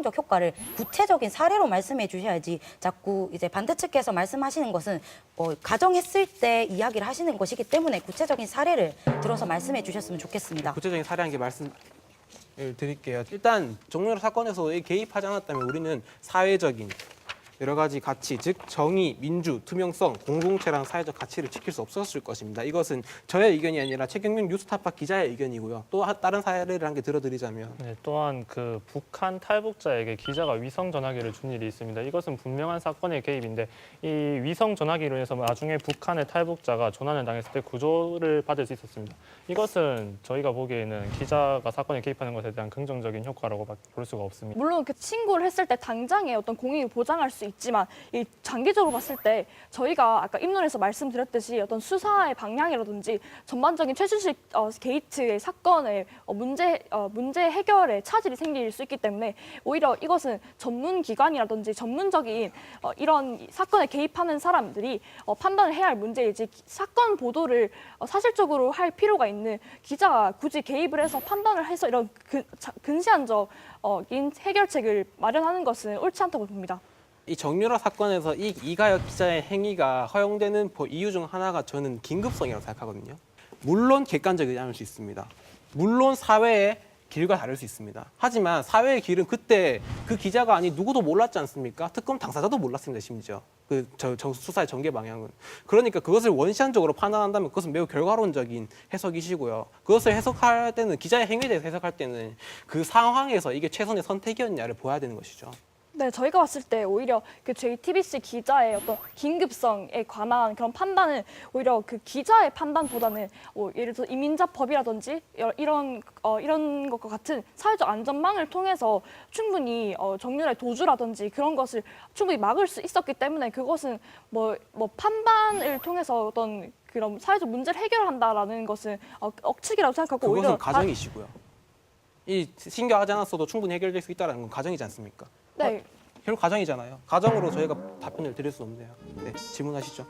적 효과를 구체적인 사례로 말씀해 주셔야지 자꾸 이제 반대측에서 말씀하시는 것은 가정했을 때 이야기를 하시는 것이기 때문에 구체적인 사례를 들어서 말씀해 주셨으면 좋겠습니다. 구체적인 사례 한 개 말씀을 드릴게요. 일단 정유라 사건에서 개입하지 않았다면 우리는 사회적인 여러 가지 가치, 즉 정의, 민주, 투명성, 공동체랑 사회적 가치를 지킬 수 없었을 것입니다. 이것은 저의 의견이 아니라 최경영 뉴스타파 기자의 의견이고요. 또 다른 사례를 한 개 들어드리자면 네, 또한 그 북한 탈북자에게 기자가 위성 전화기를 준 일이 있습니다. 이것은 분명한 사건의 개입인데 이 위성 전화기로 해서 나중에 북한의 탈북자가 조난을 당했을 때 구조를 받을 수 있었습니다. 이것은 저희가 보기에는 기자가 사건에 개입하는 것에 대한 긍정적인 효과라고 볼 수가 없습니다. 물론 그 신고를 했을 때 당장에 어떤 공익을 보장할 수 있지만 이 장기적으로 봤을 때 저희가 아까 입론에서 말씀드렸듯이 어떤 수사의 방향이라든지 전반적인 최순실 게이트의 사건의 문제 해결에 차질이 생길 수 있기 때문에 오히려 이것은 전문 기관이라든지 전문적인 이런 사건에 개입하는 사람들이 판단을 해야 할 문제이지 사건 보도를 사실적으로 할 필요가 있는 기자가 굳이 개입을 해서 판단을 해서 이런 근시안적 해결책을 마련하는 것은 옳지 않다고 봅니다. 이 정유라 사건에서 이 이가혁 기자의 행위가 허용되는 이유 중 하나가 저는 긴급성이라고 생각하거든요. 물론 객관적이지 않을 수 있습니다. 물론 사회의 길과 다를 수 있습니다. 하지만 사회의 길은 그때 그 기자가 아니 누구도 몰랐지 않습니까? 특검 당사자도 몰랐습니다. 심지어 저 수사의 전개 방향은. 그러니까 그것을 원시한적으로 판단한다면 그것은 매우 결과론적인 해석이시고요. 그것을 해석할 때는 기자의 행위에 대해서 해석할 때는 그 상황에서 이게 최선의 선택이었냐를 보아야 되는 것이죠. 네, 저희가 봤을 때 오히려 그 JTBC 기자의 어떤 긴급성에 관한 그런 판단은 오히려 그 기자의 판단보다는 예를 들어 이민자법이라든지 이런 것과 같은 사회적 안전망을 통해서 충분히 정유라의 도주라든지 그런 것을 충분히 막을 수 있었기 때문에 그것은 뭐 판단을 통해서 어떤 그런 사회적 문제를 해결한다라는 것은 억측이라고 생각하고 그것은 오히려 가정이시고요. 이 신고하지 않았어도 충분히 해결될 수 있다는 건 가정이지 않습니까? 네. 결국 가정이잖아요. 가정으로 저희가 답변을 드릴 수 없네요. 네, 질문하시죠.